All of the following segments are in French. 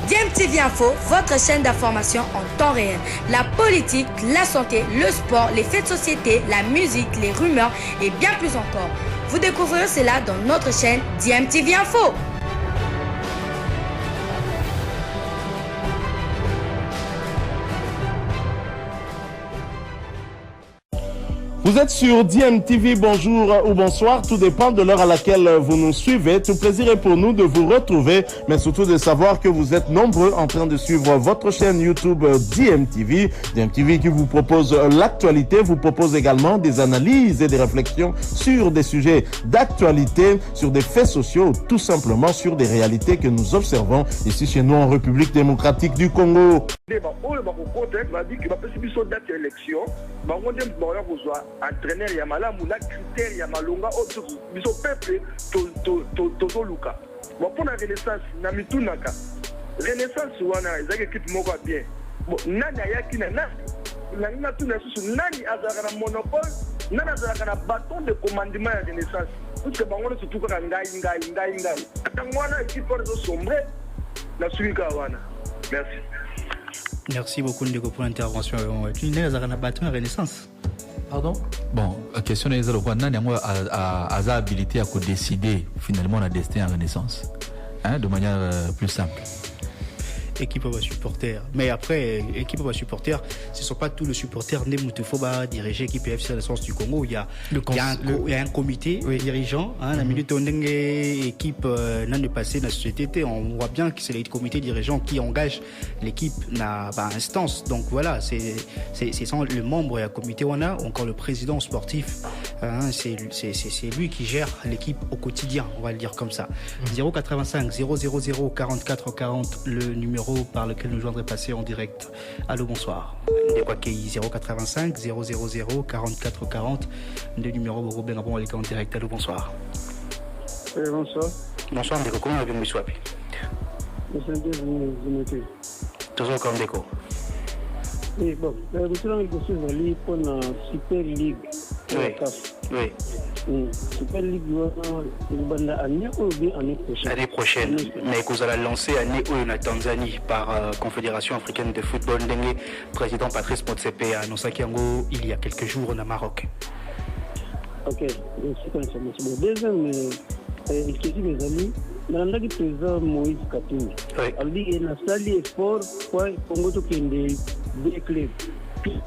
DMTV Info, votre chaîne d'information en temps réel. La politique, la santé, le sport, les faits de société, la musique, les rumeurs et bien plus encore. Vous découvrirez cela dans notre chaîne DMTV Info. Vous êtes sur DMTV, bonjour ou bonsoir, tout dépend de l'heure à laquelle vous nous suivez. Tout plaisir est pour nous de vous retrouver, mais surtout de savoir que vous êtes nombreux en train de suivre votre chaîne YouTube DMTV. DMTV qui vous propose l'actualité, vous propose également des analyses et des réflexions sur des sujets d'actualité, sur des faits sociaux, tout simplement sur des réalités que nous observons ici chez nous en République démocratique du Congo. Entraîneur ya malamu la critère ya malonga auto biso peuple to luka bon pour la renaissance na mitunaka renaissance wana ezaki équipe moko bien bon nani ayaki na na tuna susu nani azaka na monopole nani azaka na bâton de commandement ya renaissance parce que bango ne surtout ka ngai atangwana équipe de sombre na suika wana merci. Merci beaucoup Ndeko pour l'intervention. Tu n'es pas un bâton à Renaissance. Pardon? Bon, la question est la habilité à décider finalement la destin en Renaissance, de manière plus simple. Équipe va supporter. Mais après, équipe va supporter, ce ne sont pas tous les supporters Nemutefoba diriger l'équipe FC Renaissance du Congo. Il y a un comité dirigeant. La minute où on équipe n'a pas passé dans la société, on voit bien que c'est le comité dirigeant qui engage l'équipe à instance. Donc voilà, c'est le membre et le comité on a encore le président sportif. C'est lui qui gère l'équipe au quotidien, on va le dire comme ça. 085 000 44 40 le numéro par lequel nous joindrez passer en direct. Allô, bonsoir. 085 000 44 40 le numéro pour Robin Gabon en direct. Allô, bonsoir. Bonsoir. Bonsoir, Ndeko. Comment avez-vous swapé? Toujours comme Ndeko. Oui, bon, nous sommes pour la Super League. Oui. Super League l'année prochaine. Mais vous allez lancer année où en Tanzanie par Confédération africaine de football. Président Patrice Motsepe a annoncé il y a quelques jours au Maroc. Ok, c'est comme ça. Deuxième, les amis, le président Moïse Katumbi. Alors, il a sali effort pour Congo to kende des clubs.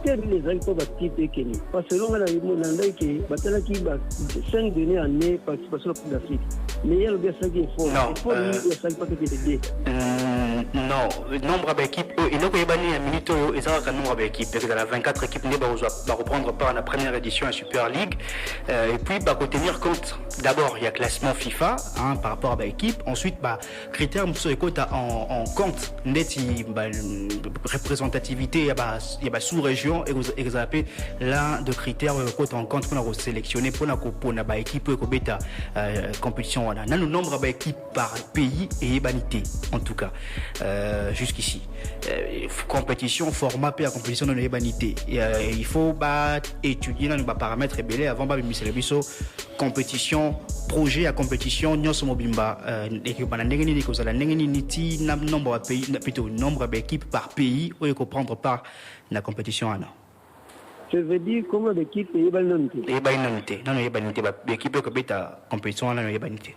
Les amis pour bâtir Kenya. Parce que l'on a la qui batala qui bat 5 dernières années participation pour l'Afrique. Mais il y a le bien ça qui est fort. Il faut lui ça pas que des. Non, nombre d'équipes et donc il y a une minute et ça un nombre d'équipes parce que dans la 24 équipes ne va reprendre part à la première édition à Super League et puis va tenir compte d'abord il y a classement FIFA par rapport à l'équipe, ensuite critères sur écoute en compte net représentativité il y a sous-région et vous appelez l'un de critères côté en compte pour sélectionner pour la équipe pour bêta compétition on a le nombre d'équipes par pays et ébanité en tout cas jusqu'ici compétition format et compétition de l'ébanité il faut étudier dans les paramètres belé avant de mettre le biseau compétition projet à compétition nyos mobimba équipe na ndenge ni ko za ndenge ni niti nombre de pays plutôt nombre d'équipes par pays où il faut prendre part la compétition ana. Je veux dire comment l'équipe est ébanité. Ébanité non ébanité l'équipe que beta compétition ana ébanité.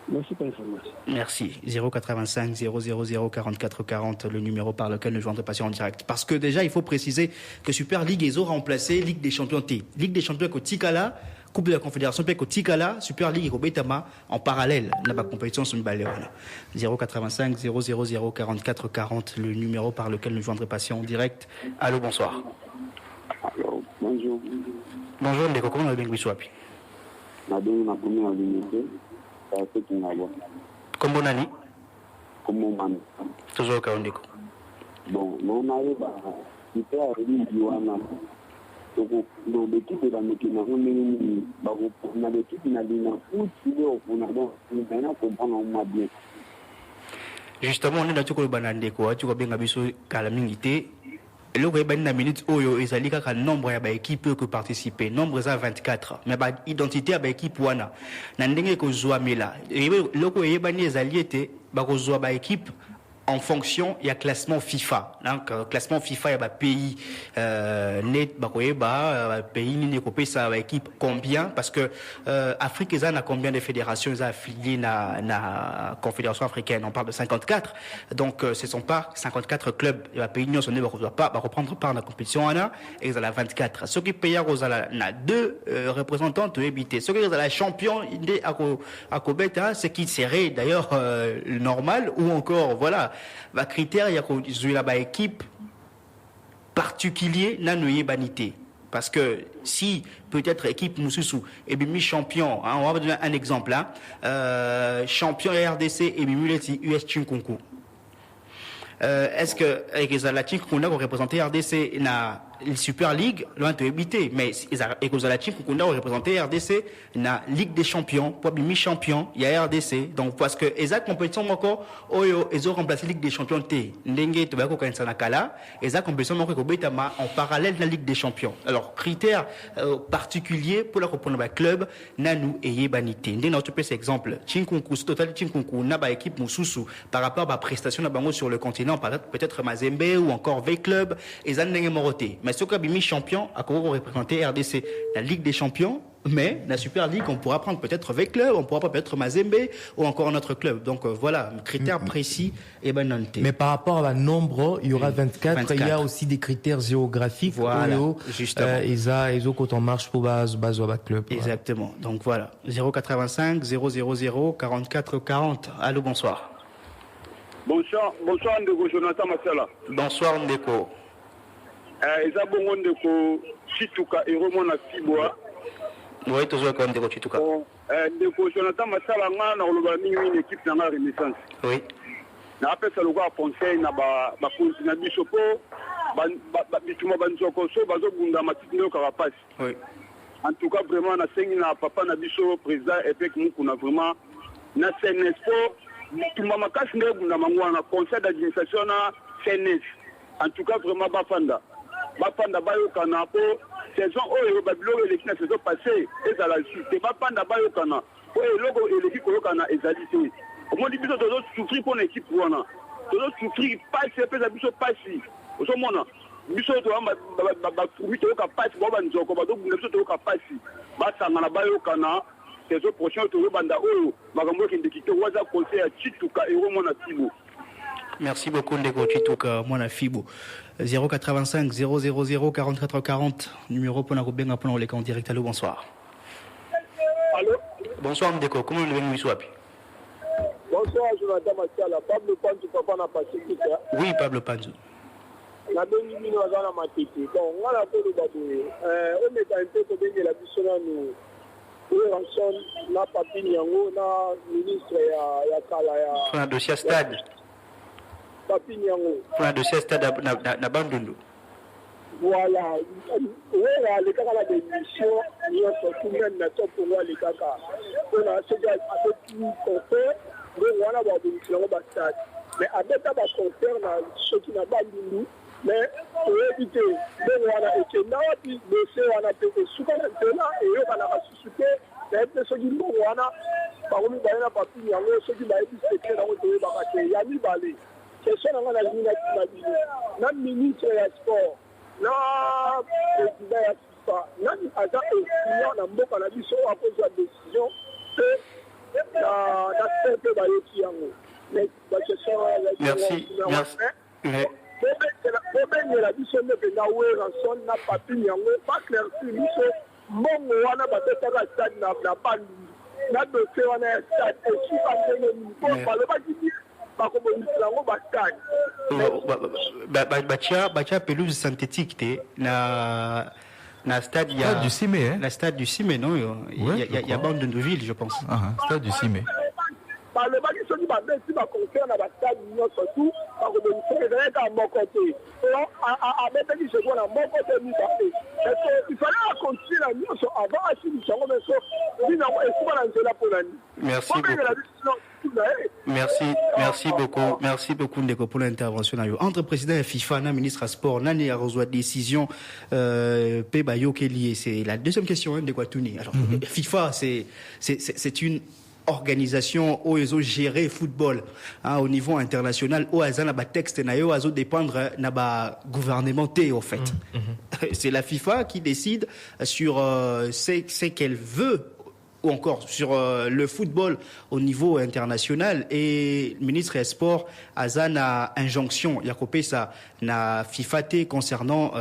Merci pour l'information. Merci. 085 000 44 40, le numéro par lequel nous joindrons passer en direct. Parce que déjà, il faut préciser que Super League ils ont remplacé Ligue des Champions T. Ligue des Champions Kotikala, Coupe de la Confédération Kotikala, Super League et Betama en parallèle. N'a pas compétition sur une balle. 085 000 44 40, le numéro par lequel nous joindrons passer en direct. Allô, bonsoir. Allô, bonjour. Bonjour, Ndeko, comment avez-vous swapé? Comment nani? Comment man? Toujours au Ndeko. Bon, on arrive à super Ligue donc l'équipe de la Mékina, on a l'équipe qui n'a pas bien. Justement, on est dans tout le Ndeko, tu vois bien que calamité. Et là, il y a une minute où il y a un nombre d'équipes qui participent. Nombre est à 24. Mais l'identité de l'équipe, il y a une équipe qui est là. Et là, il y a une équipe en fonction, il y a classement FIFA. Donc, classement FIFA, il y a pays net, pays ni copé ça équipe combien? Parce que Afrique, ils ont combien de fédérations ils ont affiliées na Confédération africaine? On parle de 54. Donc, ce sont pas 54 clubs. Il y a pays ne va pas reprendre part dans la compétition et ils ont 24. Ceux qui payent aux na deux représentants de éviter. Ceux qui ont la champion à Kobeta, ce qui serait d'ailleurs normal ou encore voilà. Va critère, il y a une équipe particulier n'a banité. Parce que si peut-être équipe Moussoussou et Bimi champion, hein, on va donner un exemple là, champion RDC et Bimi US Chinkonku. Est-ce que avec les Alatchik qu'on a représenté RDC na Super League loin de éviter, mais avec les Alatchik qu'on a représenté RDC na Ligue des Champions, pour Bimi champion, il y a RDC. Donc parce que exact compétition encore, ils ont remplacé Ligue des Champions T. Ndenge to ba ko kanisa na kala, exact compétition encore ko betama en parallèle de la Ligue des Champions. Alors critère particulier pour la reprendre ba club nanu et banité. Ndenge na autre exemple, Chinkonku total Chinkonku na ba équipe Moussoussou par rapport à ba prestation na bango sur le continent, peut-être Mazembe ou encore V-Club, ils ont ndenge moroté. Mais ce qui a mis champion, à quoi représenter RDC, la Ligue des Champions, mais la Super League, on pourra prendre peut-être V-Club, on pourra pas peut-être Mazembe ou encore un autre club. Donc voilà, critères précis et bananté. Mais par rapport à nombre, il y aura 24. Il y a aussi des critères géographiques. Voilà, justement. Ils ont quand on marche pour base au club. Exactement. Donc voilà, 085 000 44 40. Allô, bonsoir. Bonsoir Ndeko Jonathan Masala. Bonsoir Ndeko. Eza bongo Ndeko Chituka Eromo na Fiboa. Oui, toujours comme Ndeko Chituka. Ndeko Jonathan Masala nga na oloba mingi une équipe na Renaissance. Oui. Na apesa lokwa conseil na ba na biso po ba bituma banzoko so bazobunda matiti ndo karapasi. Oui. En tout cas vraiment na sengi na papa na biso président Epek Mukuna vraiment na CNSPO bituma makasi ndo bunda mangwana conseil d'administration na CNS. En tout cas vraiment bafanda bayokana po saison oyo babilo eleki na saison passée ezala te bafanda bayokana po eloko eleki koyokana ezali te omoni biso tozo souffrir pour l'équipe wana tozo souffrir pasi epesa biso pasi ozomona biso toyamba bafubi toyoka pasi bao banzoko bazobunda biso toyoka pasi basangana bayokana saison prochaine toyobanda oyo makambo ekendeki te waza conseil ya Chituka Eromona Fibo. Merci beaucoup Ndeko Chituka Mwana Fibo. 085 000 44 40 numéro pour Nakobenga pour les en direct. Allô, bonsoir. Allô. Bonsoir Ndeko, comment vous venez Miswapi? Bonsoir Jonathan Masiala, Pablo Panzu papa na Pacifique. Oui, Pablo Panzu. La bengi mino azana matete. Donc on a fait le bateau. On est un peu comme la bisona nous. Ranson na Papini yango na ministre ya kala ya. On a dossier stade. Papini yango. On a dossier stade na Bandundu. Voilà. Voilà, les kaka la démission, il y a surtout même na top pour les kaka. On a ce gars avec qui on fait, on a avoir des missions au stade. Mais avec ça va concerne ceux qui n'a pas Bandundu. Mais pour éviter, on a été là, puis on a été souvent là, et on a suscité, mais ceux qui n'ont pas, par contre, il y a pas fini, ceux qui n'ont pas été là, il y a mis balai. C'est ça, on a dit, la ministre de sport, la président de FIFA, la agent étudiant, la mot qu'on a dit, à cause de la décision, que la CNP va être yango. Mais c'est ça, merci. la biso mpe na ranson na papi yango pas clair sur biso mbongo wana bateka stade na bandi na dossier wana ya stade et si pas ndenge mpo balobaki bakobonisa yango bastade batia pelouse synthétique te na stade ya du Cimé, hein? La stade du Cimé, non? Il y a Bandunduville, je pense. Stade du Cimé. balobaki soki babeti baconcert na bastade nyonso tu bakobonisa ezalaka moko te abetaki seko na moko te mibale eso ifale akontinue na nyonso avant asilisa yango meso binango esima na nzela mpo nani. Merci beaucoup Ndeko pour l'intervention. Entre président et FIFA, na ministre à sport, nani a reçu décision Pebayo Kelly. C'est la deuxième question de Kwatuni. Alors FIFA, c'est une organisation où ils ont géré football au niveau international où ils ont un texte ils ont dépendre d'un gouvernement en fait. C'est la FIFA qui décide sur ce qu'elle veut ou encore sur le football au niveau international et le ministre des Sports a une injonction il y a coupé ça na FIFA concernant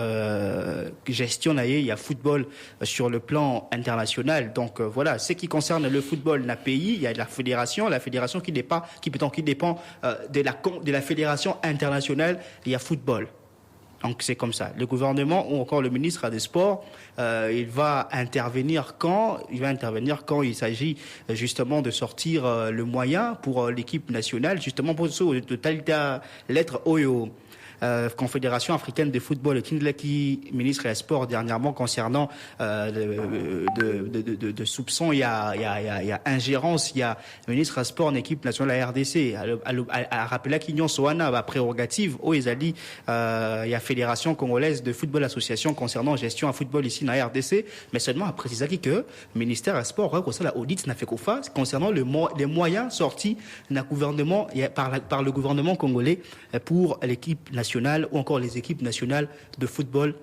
gestion il y a football sur le plan international donc voilà ce qui concerne le football na pays il y a la fédération qui dépend de la fédération internationale il y a football. Donc c'est comme ça. Le gouvernement ou encore le ministre des Sports, il va intervenir quand il s'agit justement de sortir le moyen pour l'équipe nationale, justement pour ce de telle lettre Oyo. Confédération africaine de football qui ministre des Sports dernièrement concernant de soupçons il y a ingérence il y a ministre des Sports en équipe nationale la RDC a rappelé qu'il y a une prérogative où ils a dit il y a fédération congolaise de football association concernant gestion à football ici dans la RDC mais seulement à préciser que ministère des Sports comme ça la audit n'a fait qu'au face concernant les moyens sortis d'un gouvernement par le gouvernement congolais pour l'équipe nationale ou encore les équipes nationales de football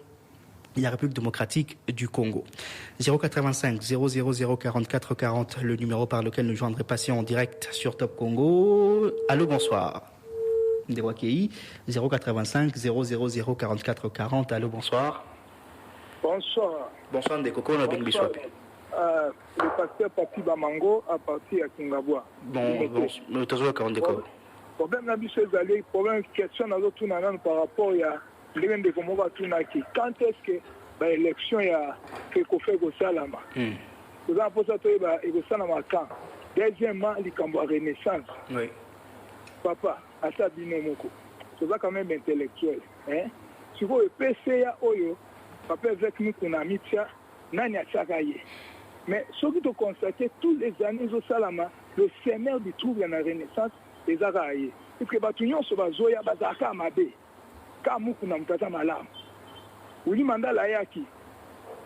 de la République démocratique du Congo. 085 000 44 40, le numéro par lequel nous joindrons patient en direct sur Top Congo. Allô, bonsoir. Ndewakei, 085 000 44 40. Allô, bonsoir. Bonsoir. Bonsoir, Ndekoko, on a bien biswapé. Le pasteur Papi Bamango a parti à Kingaboua. Bon, nous toujours à Ndekoko. Problème na biso ezali problème question na tout na par rapport à ndenge ndeko moko atunaki quand est-ce que élection ya fekofe kosalama toza mposa toyeba ekosalama quand deuxièmement likambo ya renaissance papa ata bino moko toza quand même intellectuel sikoyo PCA oyo papa avec mikuna mitia nani atiaka ye mais soki tokonstate tous les années ezosalama le semeur du trouble na renaissance ezaka ye puisque bato nyonso bazoya bazalaka mabe ka muku na mutata malamu uli mandala ayaki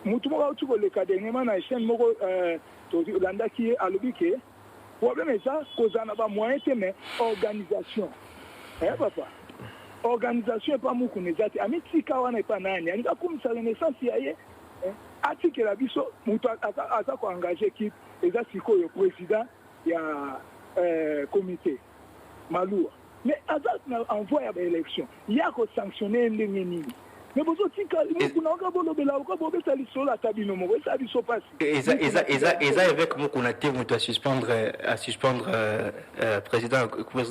mutu moko auti koleka dernièrement na chaîne moko tolandaki ye alobi ke problème eza kozala na bamoyen te mais organisation papa organisation epa muku na eza te amitika wana epa nani alingi akumisa renaissance ya ye atikela biso mutu aza koengage équipe eza sikoyo président ya comité Maloua. Mais Azat n'a envoyé à l'élection. Il y a qu'à sanctionner les nini. Mais vous aussi, quand vous n'avez pas de la vous avez sali sur la table, ça a se passe. Et ça, avec moi, qu'on a été, on doit suspendre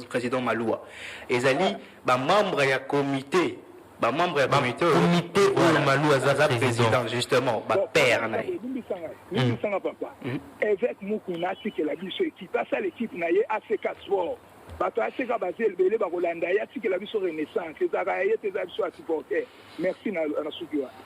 président Maloua. Et ça dit, membre et comité. Membre et comité où Maloua Zaza président, justement, père. Papa. Avec moi, qu'on a dit que la vie équipe, ça l'équipe n'a eu assez 4 sports.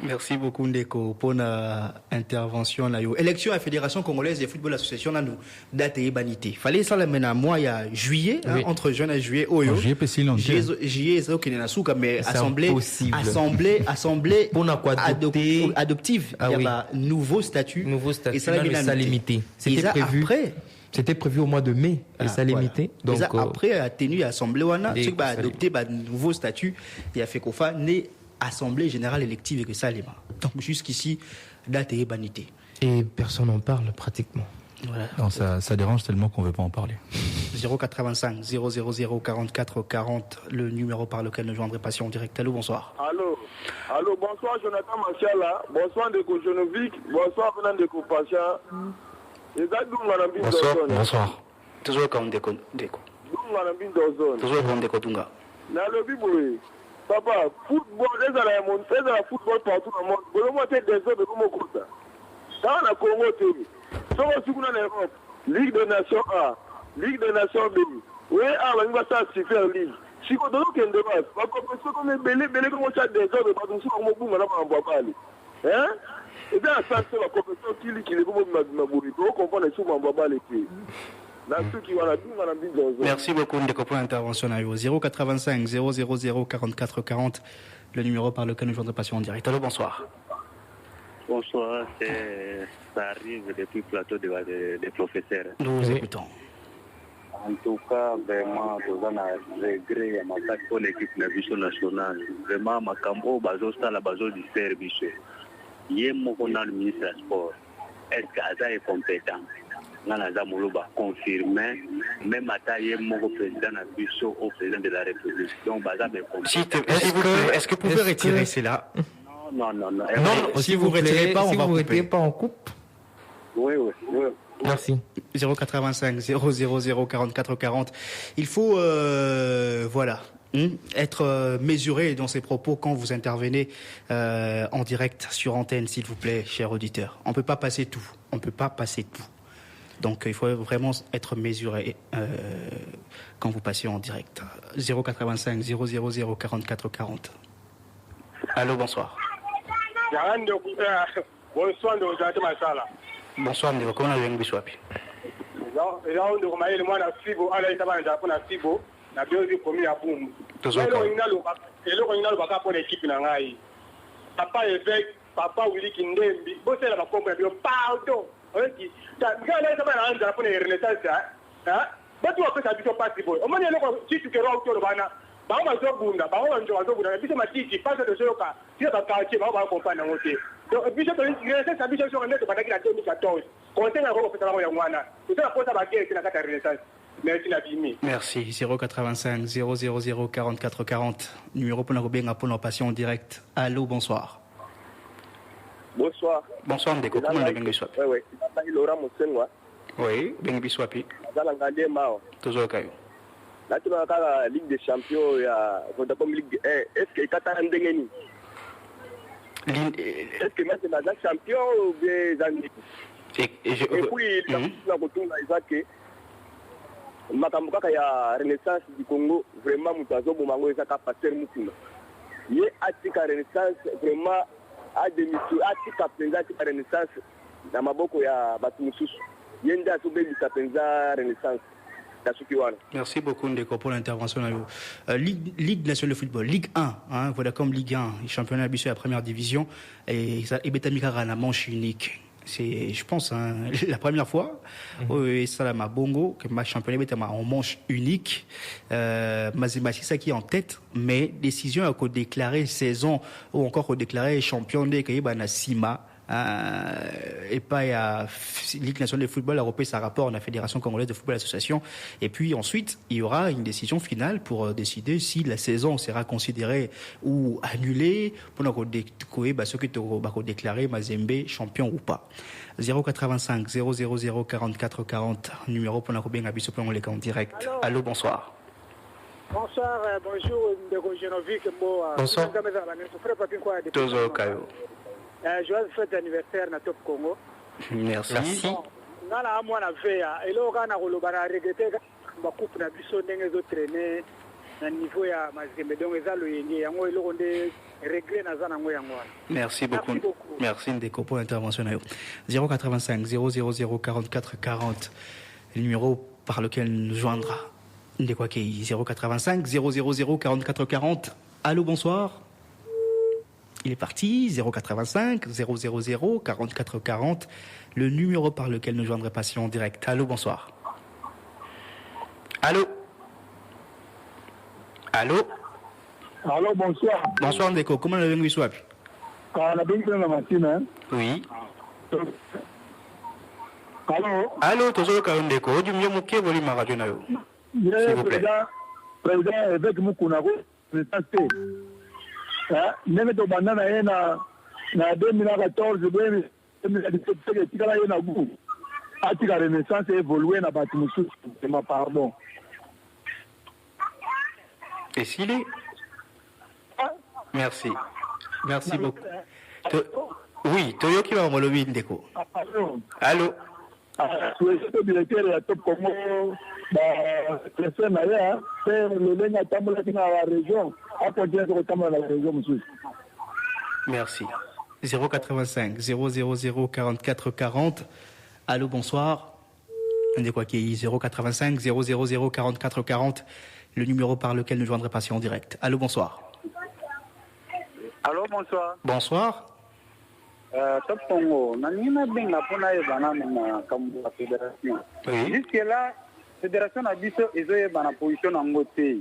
Merci beaucoup Ndeko pour l'intervention. Élection à la Fédération congolaise de football association nous date et banité. Fallait ça maintenant mois il y a juillet entre juin et juillet oyo. Juillet c'est OK na souka mais assemblée adoptive il y a nouveau statut et ça limité. C'était prévu. C'était prévu au mois de mai, et ça limité. Donc après a tenu assemblée wana, tu vas adopter nouveau statut et a fait qu'on fasse né assemblée générale élective et que ça lima. Donc jusqu'ici date et banité. Et personne n'en parle pratiquement. Voilà. Non, ça dérange tellement qu'on ne veut pas en parler. 085 000 44 40, le numéro par lequel nous joindrons patient en direct. Allô, bonsoir. Allô, bonsoir Jonathan Machala, bonsoir Ndeko Jonovic, bonsoir Fernand Ndeko Patient. Bonsoir. Toujours comme Ndeko. Toujours comme Ndeko Tunga. Papa, football, les football partout dans le monde. Vous avez des autres comme Okuta. Dans le Congo, si vous avez l'Europe, Ligue des Nations A, Ligue des Nations B, oui, on va faire super ligue. Si vous avez des débats, vous avez des autres, hein? Et bien, ça, c'est la compétition qui est le Merci beaucoup Ndeko pour l'intervention. 085 000 44 40, le numéro par lequel nous joindrons patient en direct. Allô, bonsoir. Bonsoir, ça arrive depuis le plateau des professeurs. Nous vous écoutons. En tout cas, vraiment, nous avons un regret pour l'équipe nationale. Vraiment, Makambo, Bazosta, la Bazo du service. Il y a un ministre des Sports. Est-ce qu'Aza est compétent? Nanaza Moulouba confirmé, même à taille mon président au président de la République. Donc, Baza est compétent. Est-ce que vous pouvez retirer cela? Non. Non, si vous ne retirez pas, on va couper. Pas en coupe. Oui. Merci. 085 000 44 40. Il faut être mesuré dans ses propos quand vous intervenez en direct sur antenne, s'il vous plaît, chers auditeurs. On ne peut pas passer tout. Donc il faut vraiment être mesuré quand vous passez en direct. 085 000 44 40. Allô, bonsoir. Bonsoir, Bonsoir, Ndeko. Comment allez-vous, Biswapi? Papa évêque, papa Willy Kindembi, bossez la comprendre, pardon. Quand elle est dans la renaissance, bah tu as fait ça, tu pas si beau. Au moins, si tu es autour de Bana, bah on va se bunda, bah on va se bunda, puis c'est ma titi, passe de ce cas, si tu as quartier, bah on va comprendre en côté. Donc, puis je te dis, c'est habitué sur un net pendant qu'il a 2014. On s'est encore fait ça, c'est la faute à la guerre, c'est la renaissance. Merci, Nabimi. Merci. 085 000 44 40. Numéro pour la Robin pour la passion en direct. Allô, bonsoir. Bonsoir. Bonsoir, Ndeko. Comment allez-vous, Biswapi? Oui. Laurent Mosenwa. Oui, Biswapi. Zalangande Mao. Toujours Kayo. Là, tu vas la Ligue des Champions, il y a Vodacom Ligue 1. Est-ce qu'il y a un Ndengeni? Est-ce que maintenant, c'est un champion ou des années? Et puis, il y a que makambo kaka ya renaissance du Congo vraiment mutazo bomango ezaka pasteur mukuna ye atika renaissance vraiment a demisu atika penza atika renaissance na maboko ya batu mususu yenda tobelisa penza renaissance tasuki wana. Merci beaucoup Ndeko pour l'intervention. Ligue nationale de football, Ligue 1, hein, voilà comme Ligue 1, championnat biso la première division et Betamikara la manche unique. C'est, je pense, la première fois au Salama Bongo que ma championnat est en manche unique. Mazembachi ça qui est en tête, mais décision à déclarer saison ou encore déclarer champion de Kayibana Sima. Et pas à Ligue nationale de football européen, ça rapport à la Fédération congolaise de football association. Et puis ensuite, il y aura une décision finale pour décider si la saison sera considérée ou annulée pour ceux qui ont déclaré Mazembe champion ou pas. 085 000 44 40 numéro pour la Robin Abisso pour les en direct. Allô, bonsoir. Bonsoir, bonjour, Ndeko Genovic. Bonsoir. Toujours Kayo. Joyeux fête d'anniversaire na Top Congo. Merci. Nana amwana veya elo kana kolobana regretter ba coupe na biso ndenge zo traîner na niveau ya Mazembe donc ezalo yenge yango elo nde regret na zana ngo yango. Merci beaucoup. Merci Ndeko pour l'intervention. 085 000 44 40 le numéro par lequel nous joindra Ndeko Kei 085 000 44 40. Allô, bonsoir. Il est parti, 085 000 44 40, le numéro par lequel nous joindrons patient en direct. Allô, bonsoir. Allô. Allô, bonsoir. Bonsoir, Ndeko. Comment allez-vous, Biswapi? Oui. Allô, toujours Ndeko. Du mieux, Mouké, volume à radio. S'il vous plaît. Président, avec Moukounako, ndenge tobanda na ye na 2014 2017 etikala ye na gu atika renaissance évolué na bato mosusu ma pardon. Et s'il est merci beaucoup. Oui, Toyoki va molobi Ndeko. Allô. Souhaité directeur ya Top Congo le na ya faire le lien tambola dans la région à continuer de tambola dans la région monsieur. Merci. 085 000 44 40. Allô, bonsoir. Ndeko Kei 085 000 44 40. Le numéro par lequel nous joindrons patient en direct. Allô, bonsoir. Allô, bonsoir. Bonsoir. Top Congo, Nanina Benga Pona et Banana Kambo Fédération. Oui. Jusque-là, fédération na biso ezoyeba na position nango te.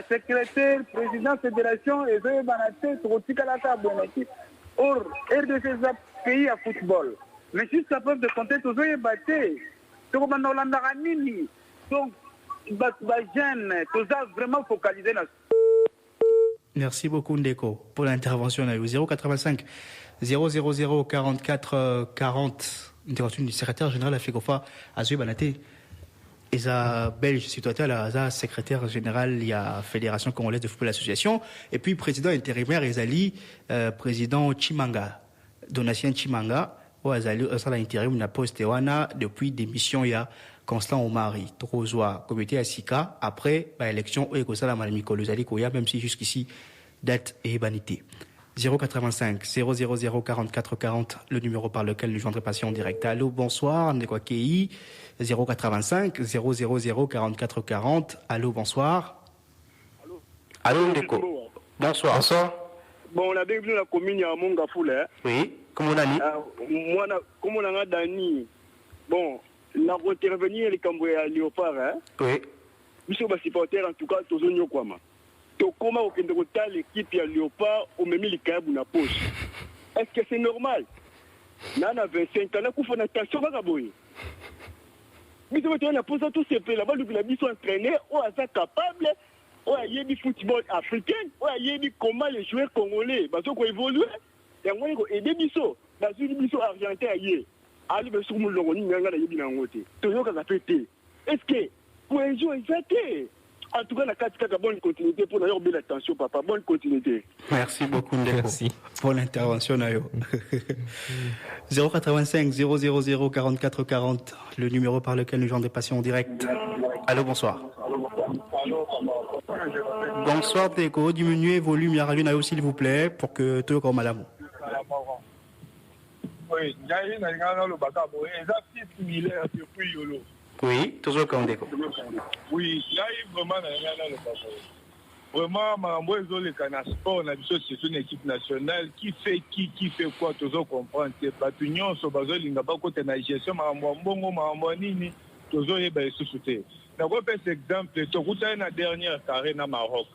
Secrétaire, président fédération ezoyeba na te tokotikalaka bonaki. Or, RDC eza pays à football. Mais jusqu'à preuve de contexte ozoyeba te. Tokobanda olandaka nini. Donc, jeune, toza vraiment focalisé na. Merci beaucoup Ndeko pour l'intervention. 085 000 44 40. Intervention du secrétaire général à FECOFA, Azui Banaté. Eza belge citoyen, Eza secrétaire général, il y a Fédération Congolaise de Football Association. Et puis président intérimaire, Ezali, président Chimanga, Donatien Chimanga, où Azali, Azala intérim, na poste Wana, depuis démission, il y a Constant Omari, Trozoa, comité Asika, après, élection, Ekosala Malamiko, Zali Koya, même si jusqu'ici, date et banité. 085 000 44 40, le numéro par lequel nous joindrons patient en direct. Allô, bonsoir, Ndekwa Kei, 085 000 44 40. Allô, bonsoir. Allô, Ndeko. Bonsoir. Bonsoir. Bon, on a bienvenue la commune à Mongafoule. Oui, comment on a dit moi, comme on a Dani, bon, la intervenir les Cambouais à Léopard, oui. Monsieur le supporter, en tout cas, tous les Nyokouama. Comment on peut l'équipe à Léopard au même les câbles na poche. Est-ce que c'est normal? Nana 25 ans, il faut faire attention à la boue. Mais on a posé tout ces pays là-bas, donc la mission entraînée, on est capable, on a eu du football africain, on a eu du comment les joueurs congolais, parce qu'on évolue, et on a aidé Bisso, dans une mission argentine ailleurs. Ali be sumu longo ni nganga na yebi na ngote. Toyoka za pété. Est-ce que pour les joueurs exacté? En tout cas, la carte bonne continuité pour d'ailleurs bien attention, papa. Bonne continuité. Merci beaucoup, Ndeko. Merci pour l'intervention, Nayo. 085 000 44 40, le numéro par lequel nous joignons des patients en direct. Allô, bonsoir. Bonsoir, Ndeko. Diminuez volume, Yaralu Nayo, s'il vous plaît, pour que tout le monde madame. Oui, il y a le bagabo. C'est similaire depuis Yolo. Oui, toujours comme Ndeko. Oui, il y a vraiment le bagabo. Vraiment, Marambo est le canard sport, on a vu c'est une équipe nationale qui fait quoi, toujours comprendre. C'est pas tout union, sur Bazo, il n'y a pas côté de la gestion, Marambo Mbongo, Marambo Nini, toujours il y a sous-souté. Donc, on peut cet exemple, tu as une dernière carré dans Maroc.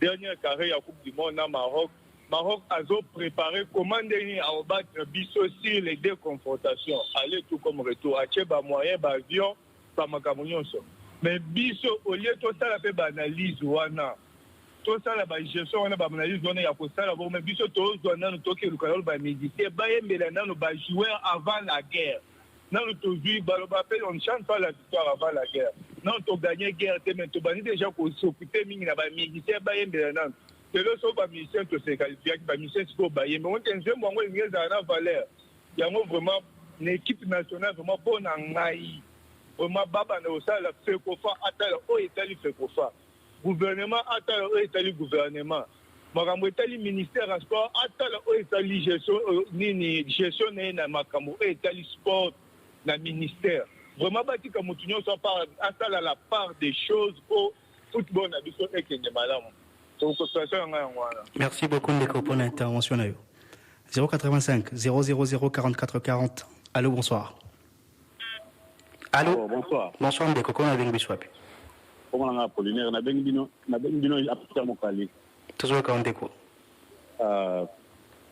Dernière carré à Coupe du Monde dans Maroc. Maroc a préparé comment à battre Bisso sur les deux confrontations. Aller tout comme retour. Acheba moyen, avion, pas ma camion. Mais Bisso, au lieu de tout ça, la analyse, tout ça, la gestion, on a analyse, on a fait ça, mais Bisso, tout ça, on a toqué le canal, on a médité, on a joué avant la guerre. Non, on chante pas la victoire avant la guerre. Non, on a gagné la guerre, mais on a déjà s'occuper, on a médité, c'est le seul musicien qui s'est qualifié, qui musicien qui s'est baillé. Mais on a une valeur. Il y a vraiment une équipe nationale vraiment bonne en Naï. Vraiment, Baba Naosa, la FECOFA, Atala, au Italie FECOFA. Gouvernement, Atala, au Italie gouvernement. Makambo Italie ministère en sport, Atala, au Italie gestion, na Makambo, au Italie sport, na ministère. Vraiment, Bati Kamoutunion, soit par Atala la part des choses au football, na biso et de malam. Merci beaucoup, Ndeko, pour l'intervention. 085 000 44 40. Allô, bonsoir. Allô, bonsoir. Bonsoir, Ndeko. Comment avez-vous bisouapi? Comment on a Apollinaire? On a Bengbino, après mon Kali. Toujours comme Ndeko.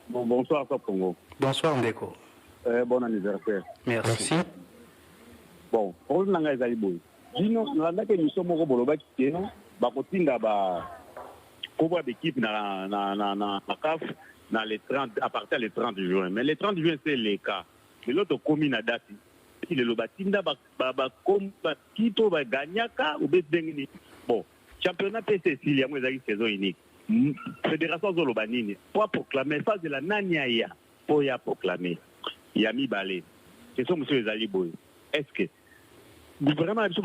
Bonsoir, Top Congo. Bonsoir, Ndeko. Bon anniversaire. Merci. Bon, on a les alibouilles. Dis-nous, on a que nous sommes au Boloba qui est, Bakotinda, pour l'équipe dans la CAF à partir du 30 juin. Mais le 30 juin, c'est les cas. Mais l'autre commune a date. Il est le Batinda, Kito, Gagnaka, ou Bédengni. Bon, championnat PCC, il y a une saison unique. Fédération Zolobanini, pour proclamer, ça c'est la Naniaya, pour y proclamer. Il y a mis balai. C'est ça, monsieur les Aliboy. Est-ce que, le gouvernement a dit,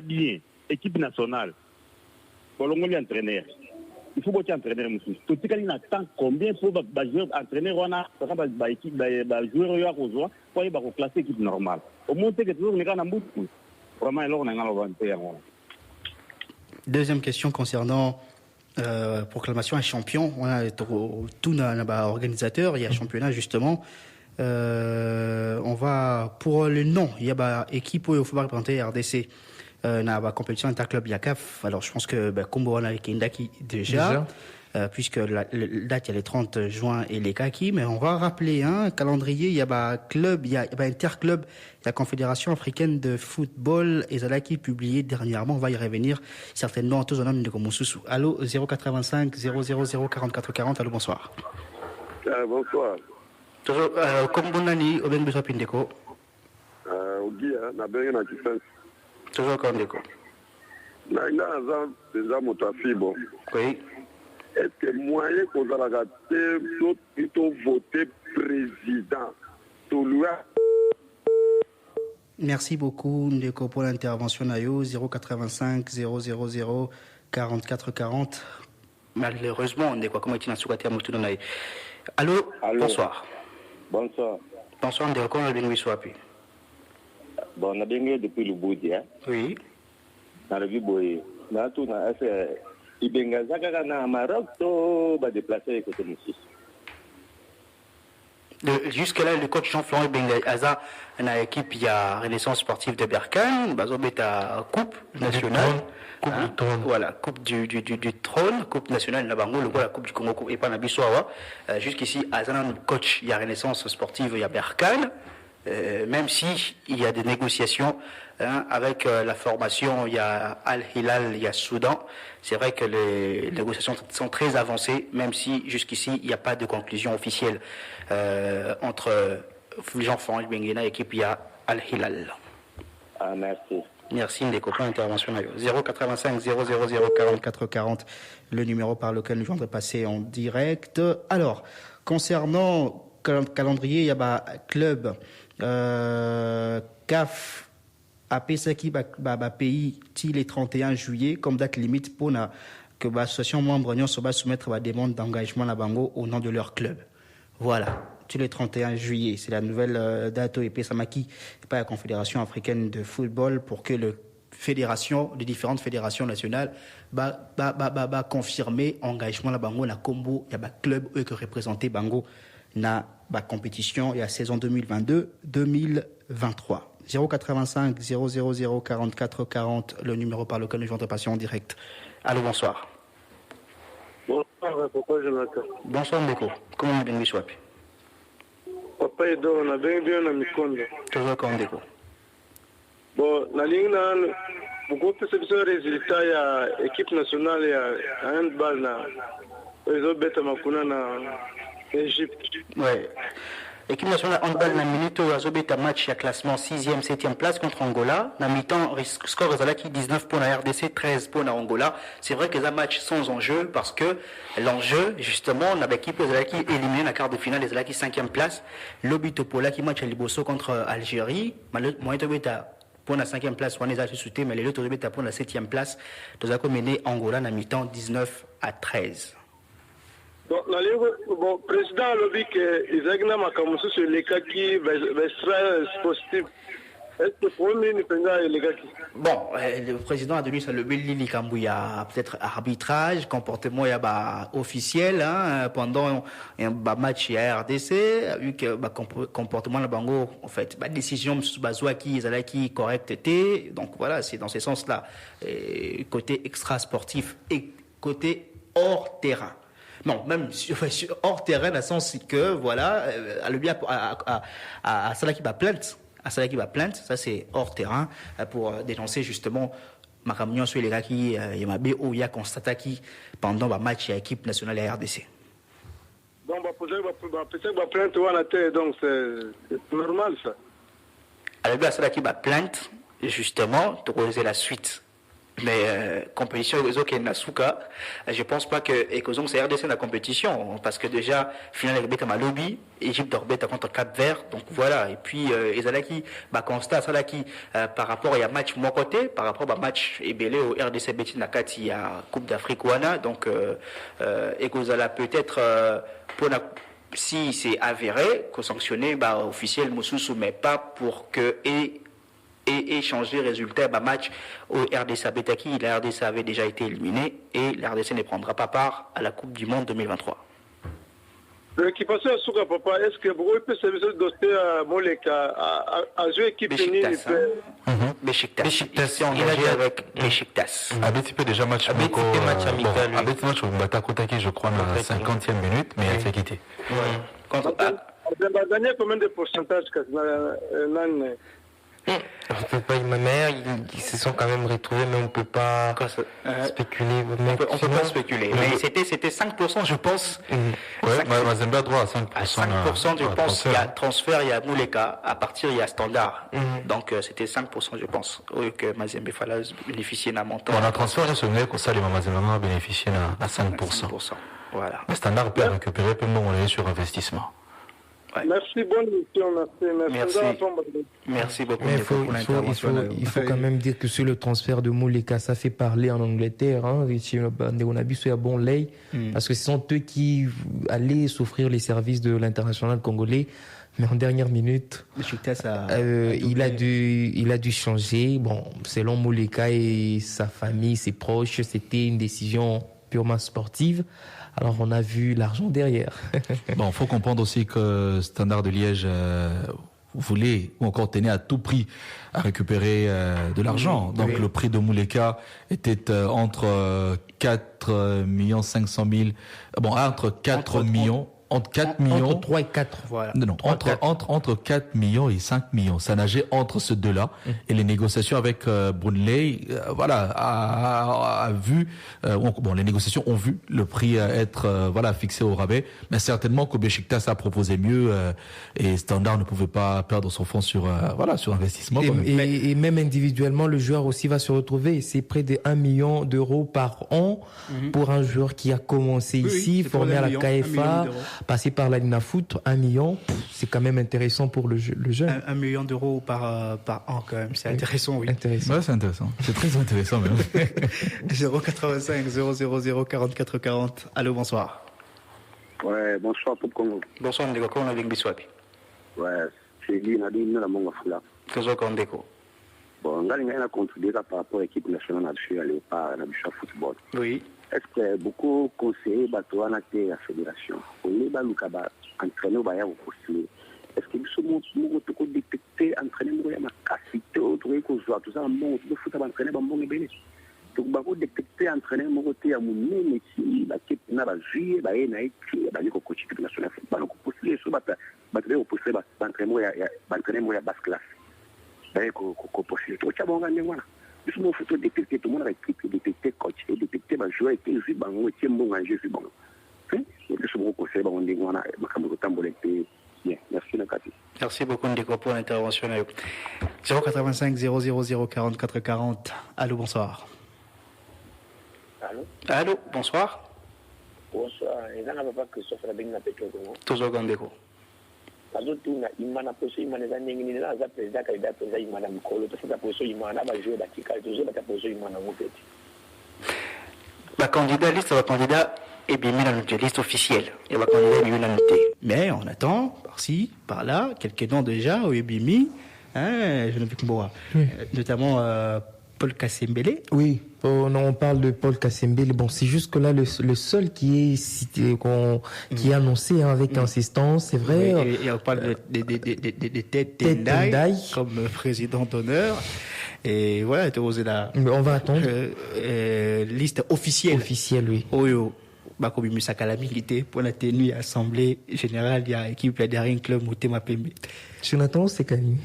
bien, équipe nationale, pour l'ongoli entraîneur. Il faut que tu entraîneur, monsieur. Tout ce qu'il attend combien pour jouer entraîneur, on a équipe, joueur, pour y classer équipe normale. Au moins, c'est que toujours les gars n'ont pas vraiment, alors on a un Deuxième question concernant proclamation à champion. On a tout un organisateur, il y a championnat justement. On va pour le nom. Il y a équipe où il faut représenter RDC. Na ba compétition interclub Yakaf. Alors je pense que Combo on a Kendaki déjà. Puisque la date il y a les 30 juin et les Kaki, mais on va rappeler un calendrier, il y a club, il y a interclub, la Confédération africaine de football et Zalaki publié dernièrement, on va y revenir certainement tous en homme de Komosusu. Allô 085 000 44 40, allô bonsoir. Bonsoir. Toujours comme bonani au ben besoin pindeko. Ogia na benga na defense. Toujours comme deko. Na ina za déjà motafibo. Oui. Est-ce que moyen qu'on a raté plutôt voter président tout le Merci beaucoup Ndeko pour l'intervention Nayo 085 000 44 40. Malheureusement Ndeko comment tu n'as souhaité à Moutou Naï. Allô, bonsoir. Bonsoir. Bonsoir Ndeko comment bien oui soit puis. Bon on a bien depuis le bout hein. Oui. Na la vie boy. Na tout na assez Ibengazaka na Maroc to ba déplacer côté Moussis. Jusque-là, le coach Jean-Florent Bengaza, dans l'équipe, il y a Renaissance sportive de Berkane, Bazobeta Coupe nationale. Coupe du trône. Voilà, Coupe du trône, Coupe nationale, la Bango, la Coupe du Congo, et pas la Bissoawa. Jusqu'ici, Azana, le coach, il y a Renaissance sportive, il y a Berkane. Même si il y a des négociations avec la formation, il y a Al-Hilal, il y a Soudan. C'est vrai que les négociations sont très avancées, même si jusqu'ici il n'y a pas de conclusion officielle entre Jean-Florent Benguena et l'équipe, il y a Al-Hilal. Ah, merci. Merci des copains intervention 085 000 44 40, le numéro par lequel nous venons passer en direct. Alors, concernant calendrier, il y a club CAF APC qui va pays les 31 juillet comme date limite pour que l'association membre se va soumettre à la demande d'engagement à Bango au nom de leur club. Voilà, tous les 31 juillet, c'est la nouvelle date et Samaki et pas la Confédération africaine de football pour que les différentes fédérations nationales confirmer engagement à Bango la combo, il y a club eux que représenter Bango na compétition et à saison 2022-2023. 085 000 44 40, le numéro par lequel nous venons de passer en direct. Allô, bonsoir. Bonsoir, pourquoi je m'attends? Bonsoir, Ndeko. Comment vous venez Swap? Papa Edo, on a bien à Mikondo. Toujours comme Ndeko. Bon, la ligne là, beaucoup de ce résultat, il y a équipe nationale, il y a handball, ils ont bêté Makuna na Égypte. Ouais. L'équipe nationale handball na minute où a match à classement 6e, 7e place contre Angola. Na mi-temps, score qui 19 pour la RDC, 13 pour la Angola. C'est vrai que c'est un match sans enjeu parce que l'enjeu, justement, on a l'équipe qui éliminé la quart de finale, les qui 5e place. L'Obitopola qui match à Liboso contre Algérie. Pour la 5e place, on est sauté, mais les autres pour la 7e place. Nous avons mené Angola na mi-temps 19-13. Bon, président lobby que Isagna Makamusu sur les cas qui sera possible. Est-ce que pour lui, il les gars qui... Bon, le président a donné ça le Lili Kambouya, peut-être arbitrage, comportement officiel, pendant un match à RDC, vu que comportement la Bango, en fait, décision qui correcte était, donc voilà, c'est dans ce sens-là, côté extra-sportif et côté hors terrain. Non, même hors terrain, dans le sens que, voilà, à Salaki va plainte. À Salaki va plainte, ça c'est hors terrain, pour dénoncer justement ma camion sur les gars qui Yamabe où il y a constaté qui pendant le match à l'équipe nationale à RDC. Donc, peut-être que plainte ou à la tête, donc c'est normal ça. Alors, à Salaki va plainte, justement, pour causer la suite. Mais compétition qui est Nasuka, je pense pas que Ekozong c'est RDC dans la compétition parce que déjà finale avec Beta Malobi, Égypte d'Orbeta contre Cap-Vert, donc voilà. Et puis Ezalaki constat Salaki par rapport à match mon côté, par rapport à match Ebele au RDC Beti Nakati à Coupe d'Afrique Wana, donc Ekozala peut-être pour si c'est avéré que sanctionné officiel Moussousou, mais pas pour que et changer le résultat match au RDC Betaki. La RDC avait déjà été éliminée et la RDC ne prendra pas part à la Coupe du Monde 2023. L'équipation à Souka Papa, est-ce que vous pouvez servir de dossier à Moleka, à jouer équipe unie? Beşiktaş. Il est engagé avec Beşiktaş. Abeti peut déjà match amical. Abeti match au Batakotaki, je crois, dans la 50e minute, mais il a fait quitter. Vous avez gagné combien de pourcentage? On ne peut pas, ma mère, ils se sont quand même retrouvés, mais on ne peut pas spéculer. On peut pas spéculer, mais c'était 5%, je pense. Mazembe a droit à 5%. À 5%, je pense, il y a transfert, il y a Mouleka, à partir, il y a standard. Donc, c'était 5%, je pense, que Mazembe fallait bénéficier d'un montant. On a transfert, je me souviens que ça, les Mazembe a bénéficié à 5%. Voilà. Le standard peut récupérer, peut on est sur investissement. Ouais. Merci, bonne mission, merci beaucoup. Il faut quand même dire que sur le transfert de Mouleka, ça fait parler en Angleterre. Hein, on a vu sur bon lait, parce que ce sont eux qui allaient s'offrir les services de l'international congolais. Mais en dernière minute, il a dû changer. Bon, selon Mouleka et sa famille, ses proches, c'était une décision purement sportive. Alors, on a vu l'argent derrière. Bon, il faut comprendre aussi que Standard de Liège voulait ou encore tenait à tout prix à récupérer de l'argent. Donc, le prix de Mouleka était entre 4 500 000... Bon, entre 4 millions... Entre 4 millions... Entre 3 et 4, voilà. Non, entre 4 millions et 5 millions. Ça nageait entre ces deux-là. Et les négociations avec Brunley, a vu... les négociations ont vu le prix être fixé au rabais. Mais certainement que Beşiktaş a proposé mieux et Standard ne pouvait pas perdre son fonds sur investissement. Et même individuellement, le joueur aussi va se retrouver. C'est près de 1 million d'euros par an pour un joueur qui a commencé ici, formé à la KFA, passé par la Foot, 1 million, c'est quand même intéressant pour le jeune. 1 million d'euros par an quand même, c'est intéressant, oui. Intéressant. Ouais, c'est intéressant, c'est très intéressant même. 085 000 44 40. Allô, bonsoir. Ouais, bonsoir pour Congo. Bonsoir, Ndeko, comment avec Biswapi? Ouais, c'est lui, on a dit, la monga fula. Toujours comme Ndeko. Bon, on a contribué par rapport à l'équipe nationale à Léopard, à la football. Oui. Est-ce que beaucoup conseillers bateau à la fédération, on est dans le cas d'entraîner au Bayard au postuler. Est-ce que nous sommes détectés, entraîner au Bayard, capacité, au trouver qu'on joue, tout ça, un bon, tout le foot à entraîner, un bon et béni. Donc, nous détecter, entraîner au côté à mon nez, mais si l'équipe n'a pas joué, il y a un coach équipe nationale football, donc postuler, sur battre au postuler, entraîner à basse classe. Il y a un postuler. Tout ça, on a gagné, voilà. Juste mon photo détecter tout le monde avec qui détecter coach et détecter ma joueur et qui joue bon et qui est bon en jeu bon. Hein? Et puis ce mon conseil on dit on a ma caméra tambolé bien. Merci Nakati. Merci beaucoup Ndeko pour l'intervention. 085 000 44 40. Allô, bonsoir. Allô, bonsoir. Bonsoir. Et là, on va pas que ça fait la pétrole. Toujours Ndeko. Azotuna imana poso imana za ningini na za president kaida za imana mkolo to futa poso imana ba jouer batika toujours ba poso imana ngopeti la candidat est bien mis dans notre liste officielle et la candidat est l'unanimité, mais on attend par-ci par-là quelques noms déjà au Ebimi, je ne sais plus comment, notamment Paul Kassembele. Oui, on parle de Paul Kassembele. Bon, c'est juste que là, le seul qui est cité, qui est annoncé avec insistance, c'est vrai. Et on parle de Ted Tendai comme président d'honneur. Et voilà, tu osé la. On va attendre. Liste officielle. Officielle, oui. Oyo. Comme Musaka la milité pour la tenue assemblée générale, il y a équipe de Daring Club Moutema Pembe. Jonathan, c'est Camille.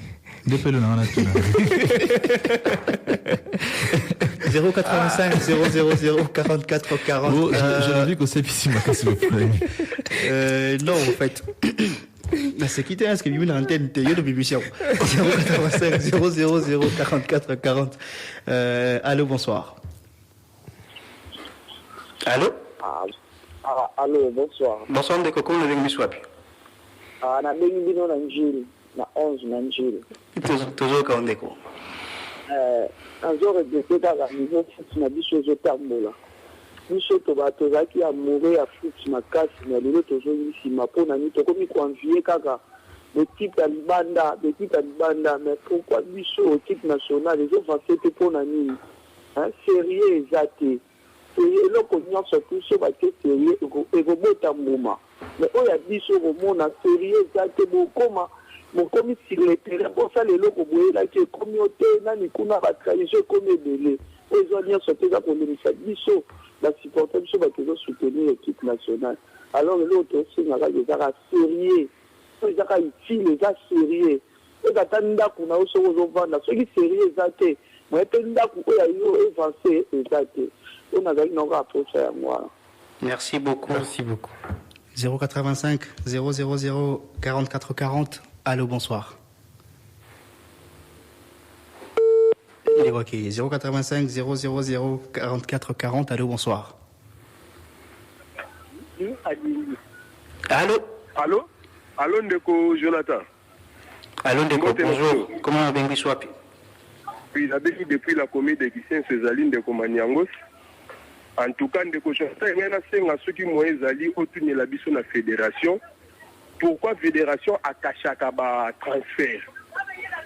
085 000 44 40. Oh, je l'ai vu que c'est ici, non, en fait. C'est qui t'es inscrit dans l'antenne de l'émission. 085 000 44 40. Allô, bonsoir. Allô? Allô, bonsoir. Bonsoir, Ndeko, comment avec Biswapi? Na bengi bino na njiri, na 11 na njiri. Toujours comme Ndeko. Azore de kaka niveau foot na biso ezotambola. Biso tozalaki amoureux ya foot makasi na lelo tozoyisima mpona nini tokomi koanvie kaka l'équipe ya libanda, mais pourquoi biso équipe nationale ezovance te mpona nini? Sérieux eza te. eloko nyonso tu so batie sérieux ekobota mbuma mais oyo ya biso okomona sérieux eza te bokomi sur le terrain bosala eloko boyelaki ekomi o te nani kuna batradition ekomi ebele oyo eza nyonso te eza kolemisa biso basupporter biso bato ezosoutenir équipe nationale alors eloko tosengaka ezaka sérieux oyo ezaka utile eza sérieux oyo ata ndako na yo soki ozovanda soki sérieux eza te moye mpe ndako oyo ayo evance eza te oyo nazali noko aprocha yango wana. Merci beaucoup. 085 000 44 40. Allô, bonsoir. Il est ok. 085 000 44 40. Allô, bonsoir. Allô, Ndeko Jonathan. Allô, Ndeko, bonjour. Comment on a Swapi? Oui, la béni depuis la commune de Kissin, Césaline de Komaniangos. En tout cas, Ndeko Jonathan, il y a ceux qui m'ont zali autour de la biso na fédération. Pourquoi fédération a caché un transfert?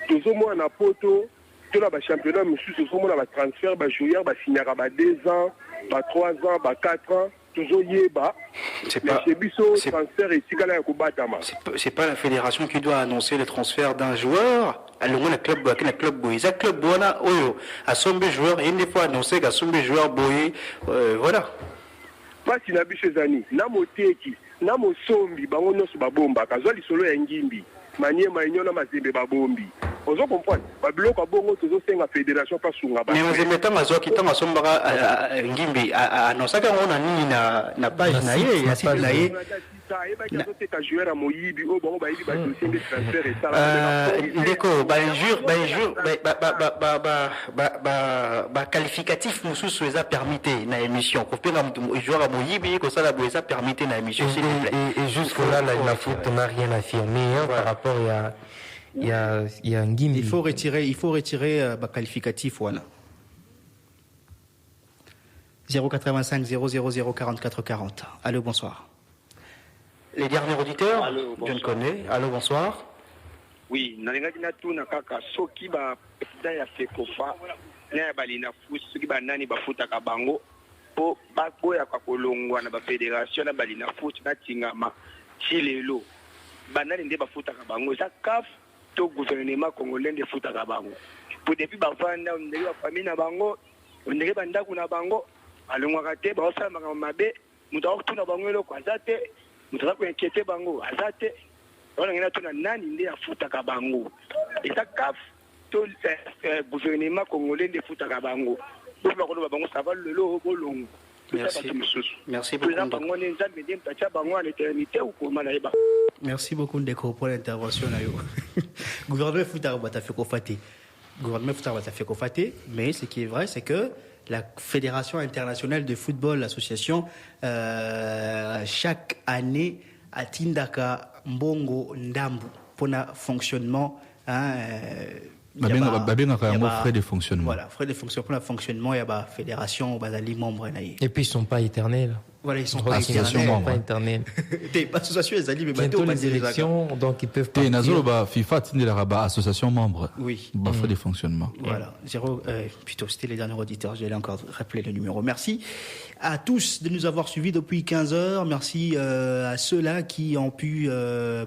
Tout le monde a poto, tout le championnat, monsieur, tout le monde a transfert, joueur, signé 2 ans, 3 ans, 4 ans. C'est pas la fédération qui doit annoncer le transfert d'un joueur. Alors le club boy, ça club bona oyo a sombe joueur et une fois annoncé qu'à sombe joueur boy voilà. Pas si na biche zani, na moteki, na mosombi bango nyonso babomba kazwa lisolo ya ngimbi. Manie mainyo na mazembe babombi. Ozo comprendre babiloko bongo tozosenga fédération pas sunga ba. Mais mazembe tanga zo kitanga sombaka ngimbi anonsaka ngona nini na page na ye ya site na ye. Ndeko qualificatif mususu eza permité na émission kopenga joueur moyibi ko sala boeza permité na émission s'il vous plaît. Et jusque là la foot n'a rien affirmé par rapport il y a un game. Il faut retirer qualificatif voilà. 085 000 44 40. Allô, bonsoir. Les derniers auditeurs, je ne connais. Allô, bonsoir. Oui, nalingaki na tuna kaka soki ba président ya FECOFA na balina fusi soki ba nani bafutaka bango po bakoya kwa kolongwa na ba fédération na balina fusi na tingama chilelo banani nde bafutaka bango ça CAF to gouvernement congolais nde futaka bango pour depuis bavanda ndenge ba famille na bango ndenge bandako na bango alongwaka te baosala makambo mabe mutu akotuna bango eloko aza te mutu akoinquiété bango aza te olangena tuna nani nde afutaka bango eza CAF to gouvernement congolais nde afutaka bango bosi bakoloba bango sava lelo bolongo. Merci beaucoup. Merci beaucoup Ndeko pour l'intervention. Gouvernement Foutara fait confater. Gouvernement Foutara fait confater, mais ce qui est vrai, c'est que la Fédération internationale de football, l'association, chaque année à Tindaka Mbongo Ndambu pour le fonctionnement. Il y a frais de fonctionnement. Voilà, frais de fonctionnement pour le fonctionnement, il y a la fédération, il membres. Et puis ils ne sont pas éternels. Voilà, ils ne sont pas éternels. T'es pas association, ils allaient, mais bientôt les élections, donc ils peuvent pas. FIFA, association membre. Oui. Frais de fonctionnement. Voilà. Plutôt, c'était les derniers auditeurs, j'allais encore rappeler le numéro. Merci à tous de nous avoir suivis depuis 15 heures. Merci à ceux-là qui ont pu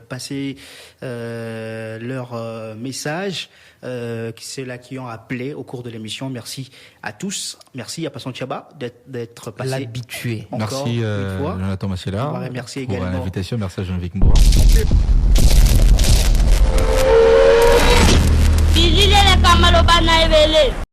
passer leur message. Ceux-là qui ont appelé au cours de l'émission. Merci à tous. Merci à Passon Tchaba d'être passé. L'habitué. Merci Jonathan Massiela. Merci également. Pour l'invitation. Merci à Jean-Vic Mboa. Bilile le kamalo bana ebele.